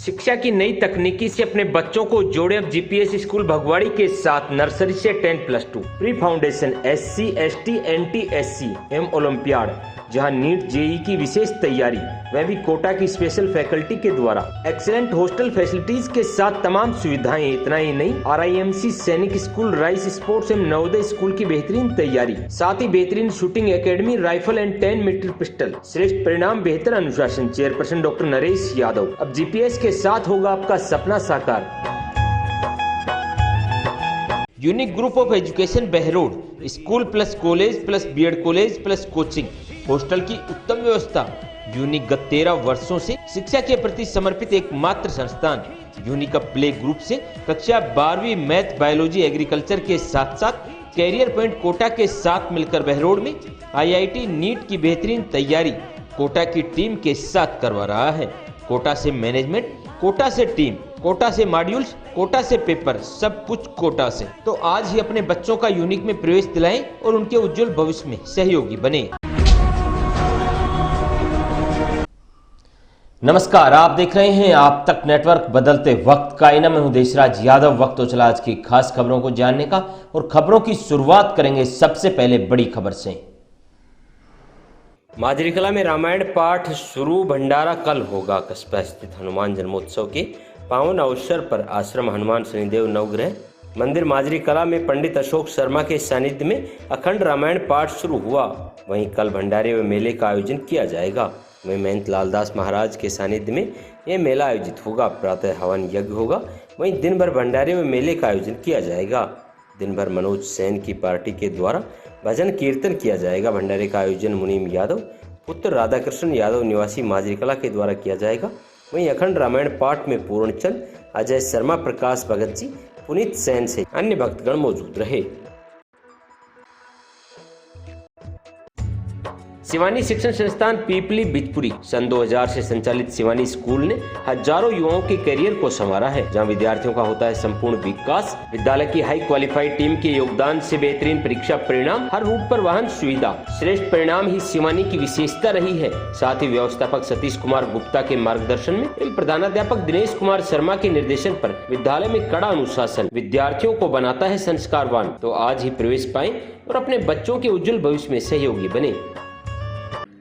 शिक्षा की नई तकनीकी से अपने बच्चों को जोड़े अब जीपीएस स्कूल भगवाड़ी के साथ नर्सरी से 10+2 pre foundation SC ST NT SC एवं ओलंपियाड, जहां नीट जेई की विशेष तैयारी, वह भी कोटा की स्पेशल फैकल्टी के द्वारा एक्सीलेंट हॉस्टल फैसिलिटीज के साथ तमाम सुविधाएं। इतना ही नहीं, RIMC सैनिक स्कूल, राइस स्पोर्ट्स एवं नवोदय स्कूल की बेहतरीन तैयारी, साथ ही बेहतरीन shooting academy, rifle and 10 meter pistol, श्रेष्ठ परिणाम, बेहतर अनुशासन। Chairperson doctor Naresh Yadav. अब जीपीएस के साथ होगा आपका सपना साकार। Unique group of education Behror, school plus college plus BEd college plus coaching, hostel की उत्तम व्यवस्था। यूनिक गत 13 वर्षों से शिक्षा के प्रति समर्पित एकमात्र संस्थान। यूनिक प्ले ग्रुप से कक्षा 12वीं मैथ, बायोलॉजी, एग्रीकल्चर के साथ साथ कैरियर पॉइंट कोटा के साथ मिलकर बहरोड में IIT नीट की बेहतरीन तैयारी कोटा की टीम के साथ करवा रहा है। कोटा से मैनेजमेंट, कोटा से टीम, कोटा से मॉड्यूल्स, कोटा से पेपर, सब कुछ कोटा से। तो आज ही अपने बच्चों का यूनिक में प्रवेश दिलाएं और उनके उज्जवल भविष्य में सहयोगी बने। नमस्कार, आप देख रहे हैं आप तक नेटवर्क, बदलते वक्त का आईना। मैं हूं देशराज यादव। वक्त तो चला आज की खास खबरों को जानने का, और खबरों की शुरुआत करेंगे सबसे पहले बड़ी खबर से। माजरी कला में रामायण पाठ शुरू। भंडारा कल होगा। कस्बा स्थित हनुमान जन्मोत्सव के पावन अवसर पर आश्रम हनुमान शनिदेव नवग्रह मंदिर माजरी कला में पंडित अशोक शर्मा के सानिध्य में अखंड रामायण पाठ शुरू हुआ। वहीं कल भंडारे व मेले का आयोजन किया जाएगा। वहीं महंत लालदास महाराज के सानिध्य में यह मेला आयोजित होगा। प्रातः हवन यज्ञ होगा। वहीं दिन भर भंडारे व मेले का आयोजन किया जाएगा। दिन भर मनोज सेन की पार्टी के द्वारा भजन कीर्तन किया जाएगा। भंडारे का आयोजन मुनीम यादव पुत्र राधाकृष्ण यादव निवासी माजरी कला के द्वारा किया जाएगा। वहीं अखंड रामायण पाठ में पूर्णचंद, अजय शर्मा, प्रकाश भगत जी, पुनीत सेन से अन्य भक्तगण मौजूद रहे। शिवानी शिक्षण संस्थान पीपली बिजपुरी सन 2000 से संचालित शिवानी स्कूल ने हजारों युवाओं के करियर को संवारा है, जहां विद्यार्थियों का होता है संपूर्ण विकास। विद्यालय की हाई क्वालिफाइड टीम के योगदान से बेहतरीन परीक्षा परिणाम, हर रूट पर वाहन सुविधा, श्रेष्ठ परिणाम ही शिवानी की विशेषता रही है। साथ ही व्यवस्थापक सतीश कुमार गुप्ता के मार्गदर्शन में एवं प्रधानाध्यापक दिनेश कुमार शर्मा के निर्देशन पर विद्यालय में कड़ा अनुशासन विद्यार्थियों को बनाता है संस्कारवान। तो आज ही प्रवेश पाएं और अपने बच्चों के उज्जवल भविष्य में सहयोगी बने।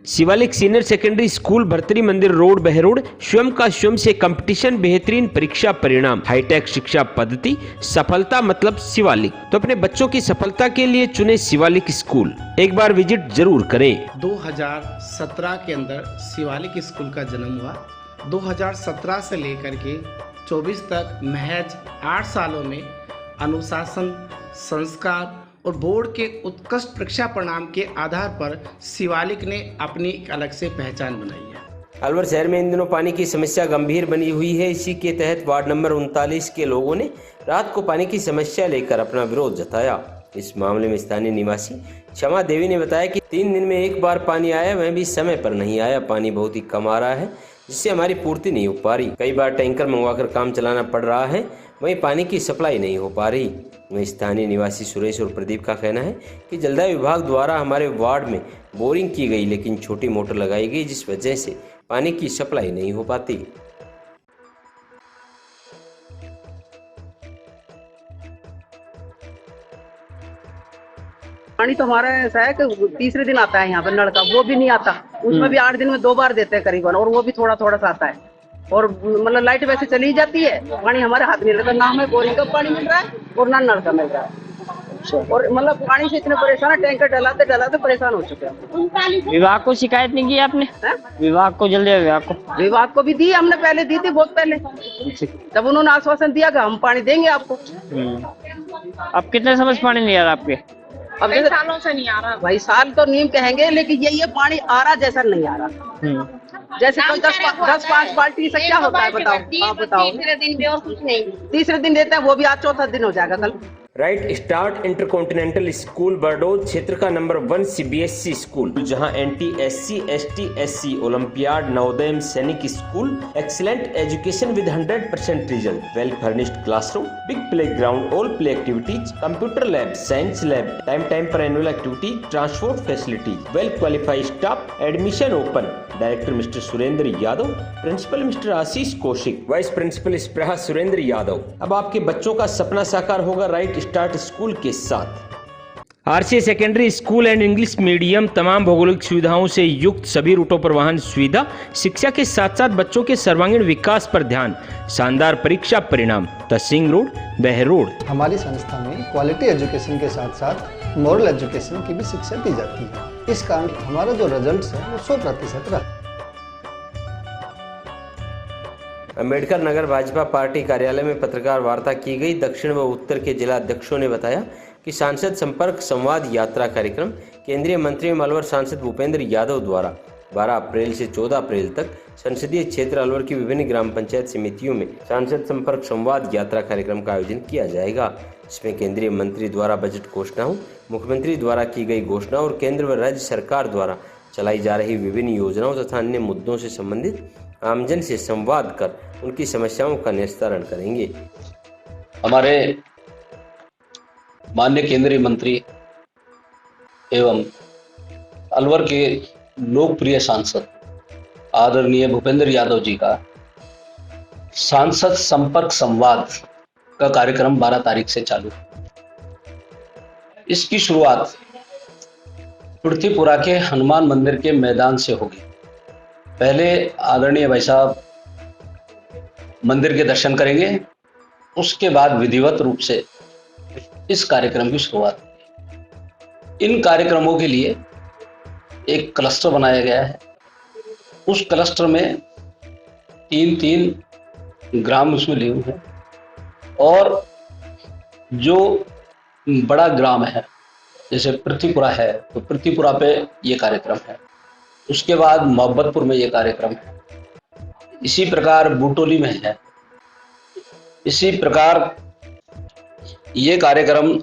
Shivalik senior secondary school, Bhartari मंदिर रोड, बहरोड। स्वयं का स्वयं से कंपटीशन, बेहतरीन परीक्षा परिणाम, हाईटेक शिक्षा पद्धति, सफलता मतलब शिवालिक। तो अपने बच्चों की सफलता के लिए चुने शिवालिक स्कूल। एक बार विजिट जरूर करें। 2017 के अंदर शिवालिक स्कूल का जन्म हुआ। 2017 से लेकर के 24 तक महज 8 सालों में अनुशासन, संस्कार और बोर्ड के उत्कृष्ट परीक्षा परिणाम के आधार पर शिवालिक ने अपनी एक अलग से पहचान बनाई है। अलवर शहर में इन दिनों पानी की समस्या गंभीर बनी हुई है। इसी के तहत वार्ड नंबर 39 के लोगों ने रात को पानी की समस्या लेकर अपना विरोध जताया। इस मामले में स्थानीय निवासी क्षमा देवी ने बताया कि 3 दिन में एक बार पानी आया, वह भी समय पर नहीं आया। पानी बहुत ही कम आ रहा है, जिससे हमारी पूर्ति नहीं हो पा रही। कई बार टैंकर मंगवाकर काम चलाना पड़ रहा है, वहीं पानी की सप्लाई नहीं हो पा रही। वहीं स्थानीय निवासी सुरेश और प्रदीप का कहना है कि जलदाय विभाग द्वारा हमारे वार्ड में बोरिंग की गई, लेकिन छोटी मोटर लगाई गई, जिस वजह से पानी की सप्लाई नहीं हो पाती। पानी तो हमारा ऐसा है कि तीसरे दिन आता है यहाँ पे नल का, वो भी नहीं आता। उसमें भी 8 दिन में 2 बार देते हैं करीबन, और वो भी थोड़ा थोड़ा सा आता है। और मतलब लाइट वैसे चली जाती है, पानी हमारे हाथ में रहता। ना हमें बोरिंग का पानी मिल रहा है और ना नल का मिल रहा है। और मतलब पानी से इतने परेशान है, टैंकर डलाते डलाते परेशान हो चुके हैं। विभाग को शिकायत नहीं की आपने? विभाग को, जल्दी विभाग को भी दी हमने, पहले दी थी बहुत पहले, जब उन्होंने आश्वासन दिया कि हम पानी देंगे आपको। अब कितने समय से पानी नहीं आ रहा आपके? अब सालों से नहीं आ रहा भाई। साल तो नीम कहेंगे, लेकिन ये पानी आ रहा जैसा नहीं आ रहा। जैसे कोई 10-5 बाल्टी से क्या होता है बताओ, आप बताओ। तीसरे दिन भी और कुछ नहीं, तीसरे दिन देते हैं, वो भी आज चौथा दिन हो जाएगा कल। Right start intercontinental school Bardod क्षेत्र का नंबर 1 सीबीएसई स्कूल, जहां anti SC ST SC olympiad Navodaya Sainik school, excellent education with 100% result, well furnished classroom, big playground, all play activities, computer lab, science lab, time पर annual activity, transport facilities, well qualified staff, admission open. Director mister Surendra Yadav, principal mister Ashish Kaushik, vice principal Spraha Surendra Yadav. अब आपके बच्चों का सपना साकार होगा right start school के साथ। RCA secondary school and English medium, तमाम भौगोलिक सुविधाओं से युक्त, सभी रूटों पर वाहन सुविधा, शिक्षा के साथ साथ बच्चों के सर्वांगीण विकास पर ध्यान, शानदार परीक्षा परिणाम, तहसील रोड, बहरोड। हमारी संस्था में क्वालिटी एजुकेशन के साथ साथ मॉरल एजुकेशन की भी शिक्षा दी जाती है। इस कारण हमारा जो रिजल्ट है वो 100% रहा। अम्बेडकर नगर भाजपा पार्टी कार्यालय में पत्रकार वार्ता की गई। दक्षिण व उत्तर के जिला अध्यक्षों ने बताया कि सांसद संपर्क संवाद यात्रा कार्यक्रम केंद्रीय मंत्री एवं अलवर सांसद भूपेंद्र यादव द्वारा 12 अप्रैल से 14 अप्रैल तक संसदीय क्षेत्र अलवर की विभिन्न ग्राम पंचायत समितियों में सांसद संपर्क संवाद यात्रा कार्यक्रम का आयोजन किया जाएगा। इसमें केंद्रीय मंत्री द्वारा बजट घोषणाओं, मुख्यमंत्री द्वारा की गई घोषणाओं और केंद्र व राज्य सरकार द्वारा चलाई जा रही विभिन्न योजनाओं तथा अन्य मुद्दों से संबंधित आमजन से संवाद कर उनकी समस्याओं का निस्तारण करेंगे। हमारे माननीय केंद्रीय मंत्री एवं अलवर के लोकप्रिय सांसद आदरणीय भूपेंद्र यादव जी का सांसद संपर्क संवाद का कार्यक्रम 12 तारीख से चालू। इसकी शुरुआत पृथ्वीपुरा के हनुमान मंदिर के मैदान से होगी। पहले आदरणीय भाई साहब मंदिर के दर्शन करेंगे, उसके बाद विधिवत रूप से इस कार्यक्रम की शुरुआत होगी। इन कार्यक्रमों के लिए एक क्लस्टर बनाया गया है। उस क्लस्टर में 3 ग्राम उसमें लिए हुए हैं और जो बड़ा ग्राम है जैसे पृथ्वीपुरा है तो पृथ्वीपुरा पे ये कार्यक्रम है। उसके बाद मोहब्बतपुर में ये कार्यक्रम है। इसी प्रकार बूटोली में है। इसी प्रकार ये कार्यक्रम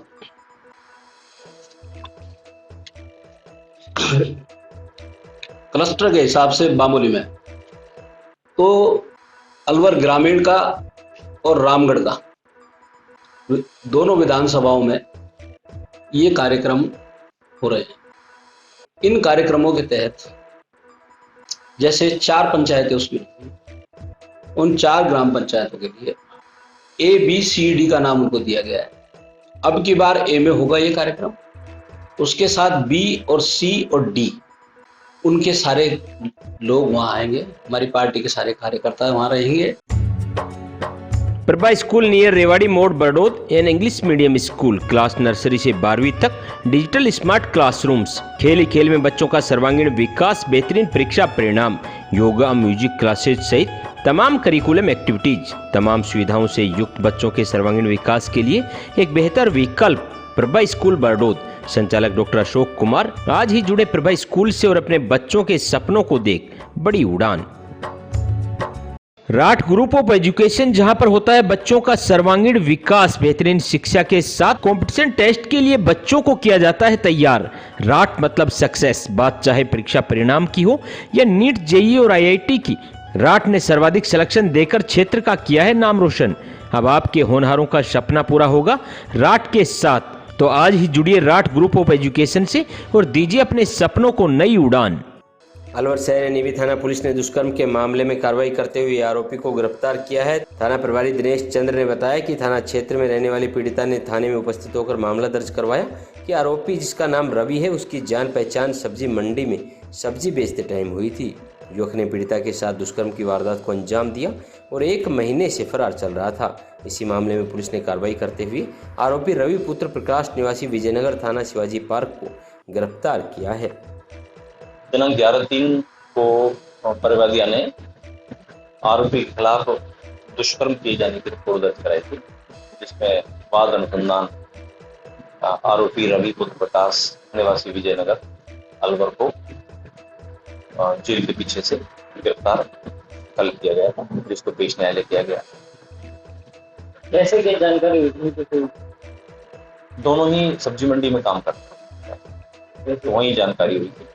क्लस्टर के हिसाब से बामोली में तो अलवर ग्रामीण का और रामगढ़ का दोनों विधानसभाओं में ये कार्यक्रम हो रहे हैं। इन कार्यक्रमों के तहत जैसे 4 पंचायतें उसमें, उन 4 ग्राम पंचायतों के लिए ABCD का नाम उनको दिया गया है। अब की बार A में होगा ये कार्यक्रम, उसके साथ B और C और D उनके सारे लोग वहां आएंगे। हमारी पार्टी के सारे कार्यकर्ता वहां रहेंगे। प्रभा स्कूल नियर रेवाड़ी मोड़ Bardod an English medium school, class nursery से 12वीं तक, डिजिटल स्मार्ट क्लासरूम्स, खेल ही खेल में बच्चों का सर्वांगीण विकास, बेहतरीन परीक्षा परिणाम, योगा म्यूजिक क्लासेज सहित तमाम करिकुलम एक्टिविटीज, तमाम सुविधाओं से युक्त बच्चों के सर्वांगीण विकास के लिए एक बेहतर विकल्प प्रभा स्कूल बरडोद। संचालक डॉक्टर अशोक कुमार आज ही जुड़े प्रभा स्कूल से और अपने बच्चों के सपनों को देख बड़ी उड़ान। राठ ग्रुप ऑफ एजुकेशन, जहां पर होता है बच्चों का सर्वांगीण विकास, बेहतरीन शिक्षा के साथ कंपटीशन टेस्ट के लिए बच्चों को किया जाता है तैयार। राठ मतलब सक्सेस, बात चाहे परीक्षा परिणाम की हो या नीट, जेईई और IIT की। राठ ने सर्वाधिक सिलेक्शन देकर क्षेत्र का किया है नाम रोशन। अब आपके होनहारों का सपना पूरा होगा राठ के साथ। तो आज ही जुड़िए राठ ग्रुप ऑफ एजुकेशन से और दीजिए अपने सपनों को नई उड़ान। अलवर शहर निवी थाना पुलिस ने दुष्कर्म के मामले में कार्रवाई करते हुए आरोपी को गिरफ्तार किया है। थाना प्रभारी दिनेश चंद्र ने बताया कि थाना क्षेत्र में रहने वाली पीड़िता ने थाने में उपस्थित होकर मामला दर्ज करवाया कि आरोपी, जिसका नाम रवि है, उसकी जान पहचान सब्जी मंडी में सब्जी बेचते टाइम हुई थी। युवक ने पीड़िता के साथ दुष्कर्म की वारदात को अंजाम दिया और 1 महीने से फरार चल रहा था। इसी मामले में पुलिस ने कार्रवाई करते हुए आरोपी रवि पुत्र प्रकाश निवासी विजयनगर थाना शिवाजी पार्क को गिरफ्तार किया है। दिनांक 11/3 को परिवादिया ने आरोपी के खिलाफ दुष्कर्म किए जाने की रिपोर्ट दर्ज कराई थी, जिसमें वाद अनुसंधान आरोपी रवि पुत्र प्रकाश निवासी विजयनगर अलवर को जेल के पीछे से गिरफ्तार कल किया गया था, जिसको पेश न्यायालय किया गया। कैसे क्या जानकारी हुई? दोनों ही सब्जी मंडी में काम करते हैं, तो वही जानकारी हुई थी।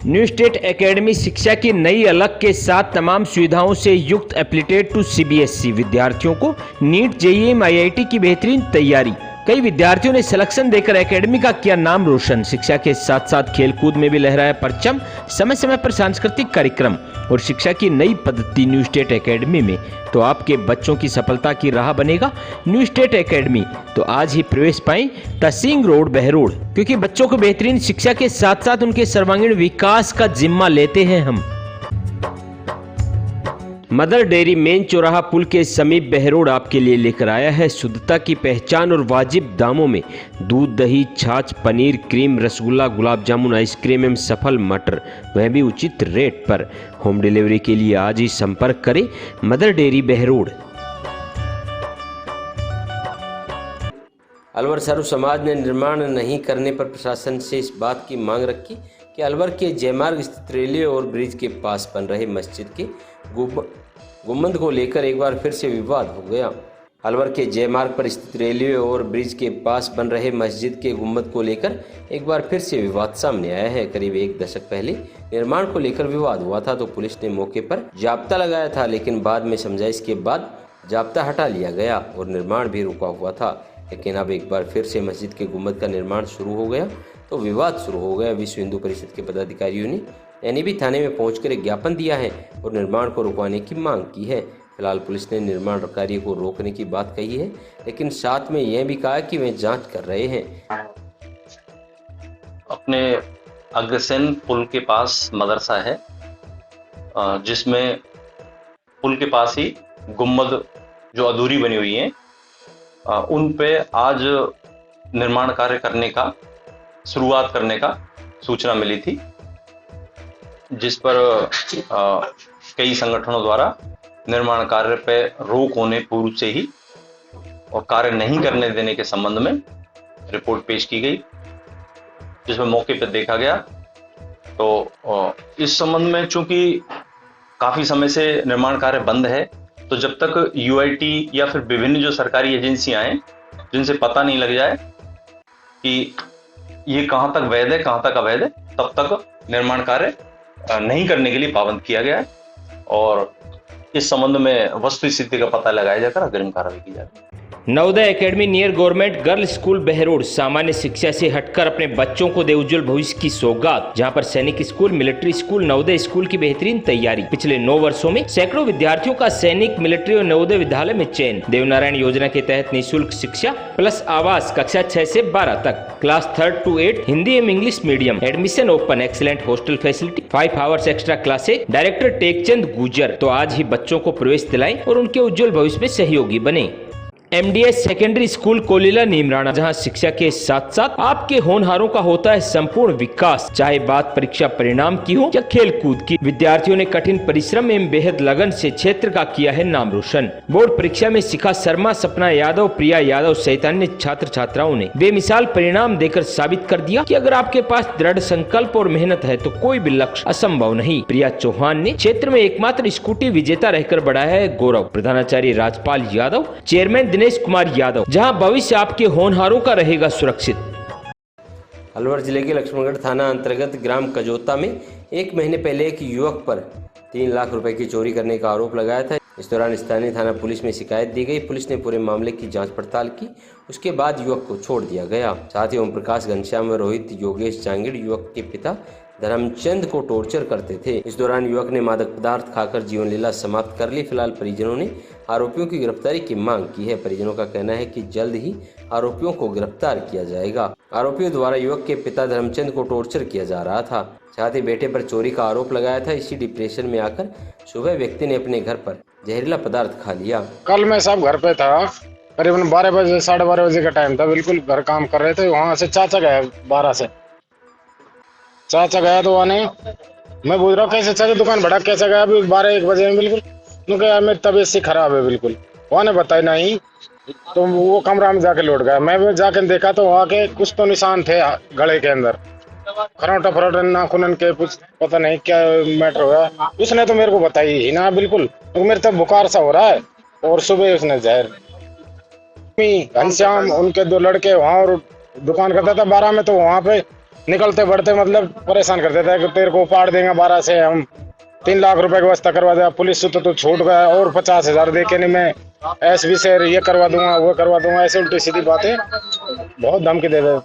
न्यू स्टेट एकेडमी शिक्षा की नई अलग के साथ तमाम सुविधाओं से युक्त एप्लीटेड टू सीबीएसई विद्यार्थियों को नीट, जेईई, आईआईटी की बेहतरीन तैयारी। कई विद्यार्थियों ने सिलेक्शन देकर एकेडमी का किया नाम रोशन। शिक्षा के साथ साथ खेलकूद में भी लहराया परचम। समय समय पर सांस्कृतिक कार्यक्रम और शिक्षा की नई पद्धति न्यू स्टेट एकेडमी में तो आपके बच्चों की सफलता की राह बनेगा न्यू स्टेट एकेडमी। तो आज ही प्रवेश पाएं तहसील रोड, बहरोड, क्योंकि बच्चों को बेहतरीन शिक्षा के साथ साथ उनके सर्वांगीण विकास का जिम्मा लेते हैं हम। मदर डेयरी मेन चौराहा पुल के समीप बहरोड आपके लिए लेकर आया है शुद्धता की पहचान और वाजिब दामों में दूध, दही, छाछ, पनीर, क्रीम, रसगुल्ला, गुलाब जामुन, आइसक्रीम एवं सफल मटर, वह भी उचित रेट पर। होम डिलीवरी के लिए आज ही संपर्क करें मदर डेयरी, बहरोड। अलवर सारू समाज ने निर्माण नहीं करने पर प्रशासन से इस बात की मांग रखी कि अलवर के जयमार्ग स्थित रेलवे और ब्रिज के पास बन रहे मस्जिद के गुंबद को लेकर एक बार फिर से विवाद हो गया। अलवर के जयमार्ग पर स्थित रेलवे और ब्रिज के पास बन रहे मस्जिद के गुंबद को लेकर एक बार फिर से विवाद सामने आया है। करीब एक दशक पहले निर्माण को लेकर विवाद हुआ था तो पुलिस ने मौके पर जाब्ता लगाया था, लेकिन बाद में समझाइश के बाद जाब्ता हटा लिया गया और निर्माण भी रुका हुआ था। लेकिन अब एक बार फिर से मस्जिद के गुंबद का निर्माण शुरू हो गया तो विवाद शुरू हो गया। विश्व हिंदू परिषद के पदाधिकारियों ने एनईबी थाने में पहुंचकर एक ज्ञापन दिया है और निर्माण को रुकवाने की मांग की है। फिलहाल पुलिस ने निर्माण कार्य को रोकने की बात कही है, लेकिन साथ में यह भी कहा कि वे जांच कर रहे हैं। अपने अग्रसेन पुल के पास मदरसा है, जिसमें पुल के पास ही गुम्बद जो अधूरी बनी हुई है उन पे आज निर्माण कार्य करने का शुरुआत करने का सूचना मिली थी, जिस पर कई संगठनों द्वारा निर्माण कार्य पे रोक होने पूर्व से ही और कार्य नहीं करने देने के संबंध में रिपोर्ट पेश की गई, जिसमें मौके पर देखा गया। तो इस संबंध में चूंकि काफी समय से निर्माण कार्य बंद है, तो जब तक यूआईटी या फिर विभिन्न जो सरकारी एजेंसियां हैं जिनसे पता नहीं लग जाए कि ये कहां तक वैध है कहां तक अवैध है, तब तक निर्माण कार्य नहीं करने के लिए पाबंद किया गया है और इस संबंध में वस्तु स्थिति का पता लगाया जाकर अग्रिम कार्रवाई की जाएगी। Navodaya academy near government girls school Behror सामान्य शिक्षा से हटकर अपने बच्चों को दे उज्जवल भविष्य की सौगात, जहां पर सैनिक school, military school, Navodaya school की बेहतरीन तैयारी। पिछले 9 वर्षों में सैकड़ों विद्यार्थियों का सैनिक, मिलिट्री और नवोदय विद्यालय में चयन। देवनारायण योजना के तहत निःशुल्क शिक्षा प्लस आवास, कक्षा 6 से 12 तक, क्लास 3 to 8 हिंदी एवं English medium, admission open, excellent hostel facility, 5 hours extra classes. Director Tekchand गुजर। तो आज ही बच्चों को प्रवेश दिलाएं और उनके उज्जवल भविष्य में सहयोगी बने। MDS secondary school Kolila Neemrana, जहां शिक्षा के साथ साथ आपके होनहारों का होता है संपूर्ण विकास, चाहे बात परीक्षा परिणाम की हो या खेल कूद की। विद्यार्थियों ने कठिन परिश्रम एवं बेहद लगन से क्षेत्र का किया है नाम रोशन। बोर्ड परीक्षा में शिखा शर्मा, सपना यादव, प्रिया यादव सहित अन्य छात्र छात्राओं ने बेमिसाल परिणाम देकर साबित कर दिया कि अगर आपके पास दृढ़ संकल्प और मेहनत है तो कोई भी लक्ष्य असंभव नहीं। प्रिया चौहान ने क्षेत्र में एकमात्र स्कूटी विजेता रहकर बढ़ाया है गौरव। प्रधानाचार्य राजपाल यादव, चेयरमैन दिनेश कुमार यादव, जहां भविष्य आपके होनहारों का रहेगा सुरक्षित। अलवर जिले के लक्ष्मणगढ़ थाना अंतर्गत ग्राम कजोता में 1 महीने पहले एक युवक पर 3 लाख रुपए की चोरी करने का आरोप लगाया था। इस दौरान स्थानीय थाना पुलिस में शिकायत दी गई। पुलिस ने पूरे मामले की जांच पड़ताल की, उसके बाद युवक को छोड़ दिया गया। साथ ही ओम प्रकाश, घनश्याम व रोहित योगेश जांगिड़ युवक के पिता धर्मचंद को टॉर्चर करते थे। इस दौरान युवक ने मादक पदार्थ खाकर जीवन लीला समाप्त कर ली। फिलहाल परिजनों ने आरोपियों की गिरफ्तारी की मांग की है। परिजनों का कहना है कि जल्द ही आरोपियों को गिरफ्तार किया जाएगा। आरोपियों द्वारा युवक के पिता धर्मचंद को टॉर्चर किया जा रहा था, साथ ही बेटे पर चोरी का आरोप लगाया था। इसी डिप्रेशन में आकर सुबह व्यक्ति ने अपने घर पर जहरीला पदार्थ खा लिया। कल मैं सब घर पे था, करीबन 12 बजे 12:30 बजे का टाइम था, बिल्कुल घर काम कर रहे थे। वहाँ से चाचा गया 12 से, चाचा गया तो आने मैं पूछ रहा कैसे चाचा दुकान भड़ा कैसे गया अभी 12-1 बजे में, बिल्कुल क्योंकि मेरी तबीयत से खराब है बिल्कुल। वहाँ ने बताया नहीं, तो वो कमरा में जाके लौट गया। मैं जाके देखा तो वहाँ के कुछ तो निशान थे गले के अंदर, खरोटा फरोटा नाखून के, कुछ पता नहीं क्या मैटर हुआ। उसने तो मेरे को बताई ही ना बिल्कुल, क्योंकि मेरे तब बुखार सा हो रहा है। और सुबह उसने जहर, घनश्याम उनके 2 लड़के वहाँ और दुकान करता था 12 में, तो वहाँ पे निकलते बढ़ते मतलब परेशान करते थे कि तेरे को पाड़ देंगे 12 से, हम 3 लाख रुपए की व्यवस्था करवा दिया, पुलिस से तो छूट गया और 50,000 दे के नहीं मैं एसबी से ये करवा दूंगा वो करवा दूंगा, ऐसे उल्टी सीधी बातें बहुत धमकी दे दे।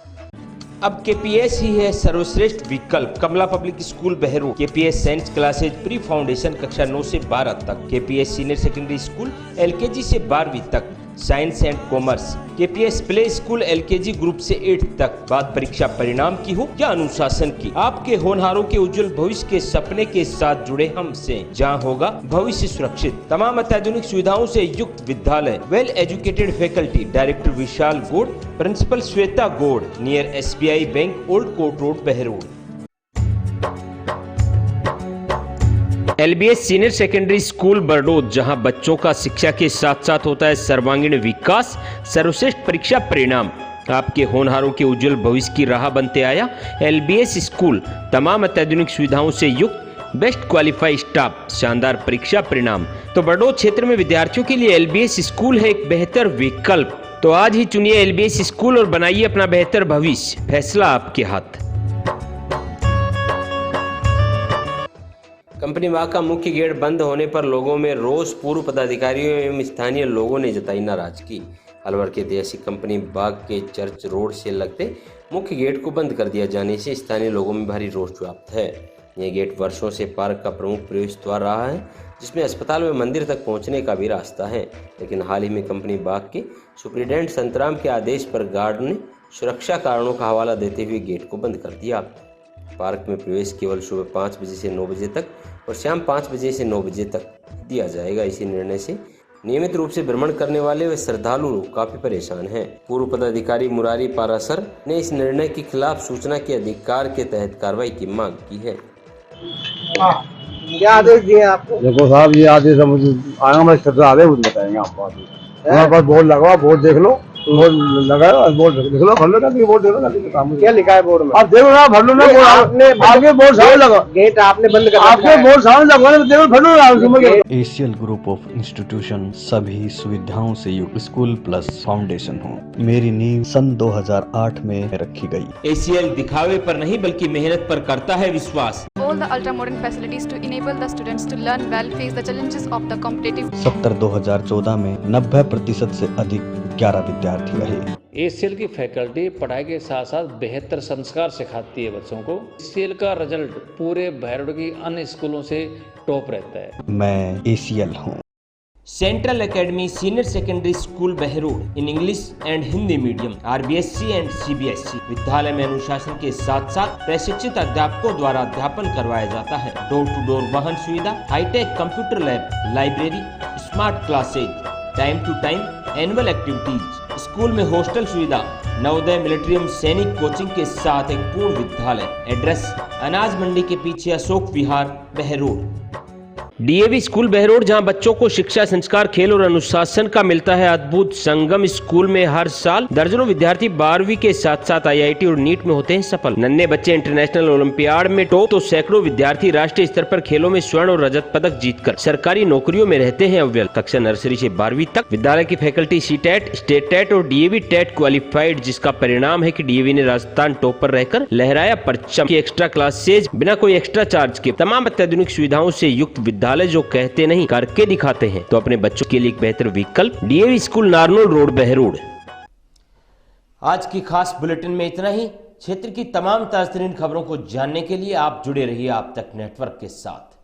अब केपीएस ही है सर्वश्रेष्ठ विकल्प। Kamala public school Behror, KPS science classes pre foundation कक्षा 9 से 12 तक, KPS senior secondary school LKG से 12वीं तक, science and commerce, KPS play school LKG group से 8 तक। बात परीक्षा परिणाम की हो या अनुशासन की, आपके होनहारों के उज्जवल भविष्य के सपने के साथ जुड़े हमसे, जहां होगा भविष्य सुरक्षित। तमाम अत्याधुनिक सुविधाओं से युक्त विद्यालय, well educated faculty, director Vishal Gaud, principal Shweta Gaud, near SBI bank, old court road, Behror. LBS senior secondary school Bardod, जहां बच्चों का शिक्षा के साथ साथ होता है सर्वांगीण विकास, सर्वश्रेष्ठ परीक्षा परिणाम, आपके होनहारों के उज्जवल भविष्य की राह बनते आया एलबीएस स्कूल। तमाम अत्याधुनिक सुविधाओं से युक्त, बेस्ट क्वालिफाइड स्टाफ, शानदार परीक्षा परिणाम। तो बरडोद क्षेत्र में विद्यार्थियों के लिए एलबीएस स्कूल है एक बेहतर विकल्प। तो आज ही चुनिए एलबीएस स्कूल और बनाइए अपना बेहतर भविष्य। फैसला आपके हाथ। कंपनी बाग का मुख्य गेट बंद होने पर लोगों में रोष। पूर्व पदाधिकारियों एवं स्थानीय लोगों ने जताई नाराजगी। अलवर के ऐतिहासिक कंपनी बाग के चर्च रोड से लगते मुख्य गेट को बंद कर दिया जाने से स्थानीय लोगों में भारी रोष व्याप्त है। यह गेट वर्षों से पार्क का प्रमुख प्रवेश द्वार रहा है, जिसमें अस्पताल व मंदिर तक पहुंचने का भी रास्ता है। लेकिन हाल ही में कंपनी बाग के सुप्रिटेंडेंट संतराम के आदेश पर गार्ड ने सुरक्षा कारणों का हवाला देते हुए गेट को बंद कर दिया। पार्क में प्रवेश केवल सुबह 5 बजे से 9 बजे तक और शाम 5 बजे से 9 बजे तक दिया जाएगा। इसी निर्णय से नियमित रूप से भ्रमण करने वाले वे श्रद्धालु काफी परेशान हैं। पूर्व पदाधिकारी मुरारी पारासर ने इस निर्णय के खिलाफ सूचना के अधिकार के तहत कार्रवाई की मांग की है। क्या आदेश दिए आपको? देखो साहब, ये आदेश आएगा, मैं श्रद्धा बताएंगे आपको। हमारे पास बोर्ड लगा, बोर्ड देख लो, बोर्ड लगा, बोर्ड देख लो, भर लो ना, बोर्ड देख लो, क्या लिखा है बोर्ड में? आप देखो ना, भर लो ना। आपके बोर्ड सामने लगा, गेट आपने बंद कर, आपके बोर्ड सामने लगवाने, देखो भर लो ना। एशियल ग्रुप ऑफ इंस्टीट्यूशन सभी सुविधाओं से युक्त स्कूल प्लस फाउंडेशन हो। मेरी नींव सन 2008 में रखी गई। एसीएल दिखावे पर नहीं बल्कि मेहनत पर करता है विश्वास। All the ultra modern facilities to enable the students to learn well, face the challenges of the competitive. 2014 में 90% से अधिक 11 विद्यार्थी रहे। एसीएल की फैकल्टी पढ़ाई के साथ साथ बेहतर संस्कार सिखाती है बच्चों को। एसीएल का रिजल्ट पूरे बहरूड की अन्य स्कूलों से टॉप रहता है। मैं एसीएल हूँ। Central academy senior secondary school Behror in English and Hindi medium, RBSE and CBSE. विद्यालय में अनुशासन के साथ साथ प्रशिक्षित अध्यापकों द्वारा अध्यापन करवाया जाता है। डोर टू डोर वाहन सुविधा, hitech computer lab, library, smart classes, time to time annual activities. School में हॉस्टल सुविधा, नवोदय मिलिट्रियम सैनिक कोचिंग के साथ एक पूर्ण विद्यालय। एड्रेस अनाज मंडी के पीछे अशोक विहार, बहरूड। डीएवी स्कूल बहरूड, जहां बच्चों को शिक्षा, संस्कार, खेल और अनुशासन का मिलता है अद्भुत संगम। स्कूल में हर साल दर्जनों विद्यार्थी 12वीं के साथ साथ आईआईटी और नीट में होते हैं सफल। नन्हे बच्चे इंटरनेशनल ओलंपियाड में टॉप, तो सैकड़ों विद्यार्थी राष्ट्रीय स्तर पर खेलों में स्वर्ण और रजत पदक जीतकर सरकारी नौकरियों में रहते हैं अव्वल। कक्षा नर्सरी से 12वीं तक विद्यालय की फैकल्टी सीटेट, स्टेट टेट और डीएवी टेट क्वालिफाइड, जिसका परिणाम है कि डीएवी ने राजस्थान टॉप पर रहकर लहराया परचम। की एक्स्ट्रा क्लासेज बिना कोई एक्स्ट्रा चार्ज के, तमाम अत्याधुनिक सुविधाओं से युक्त विद्यालय जो कहते नहीं करके दिखाते हैं। तो अपने बच्चों के लिए एक बेहतर विकल्प DAV school, Narnaul road, Behror. आज की खास बुलेटिन में इतना ही। क्षेत्र की तमाम ताज़ा तरीन खबरों को जानने के लिए आप जुड़े रहिए आप तक नेटवर्क के साथ।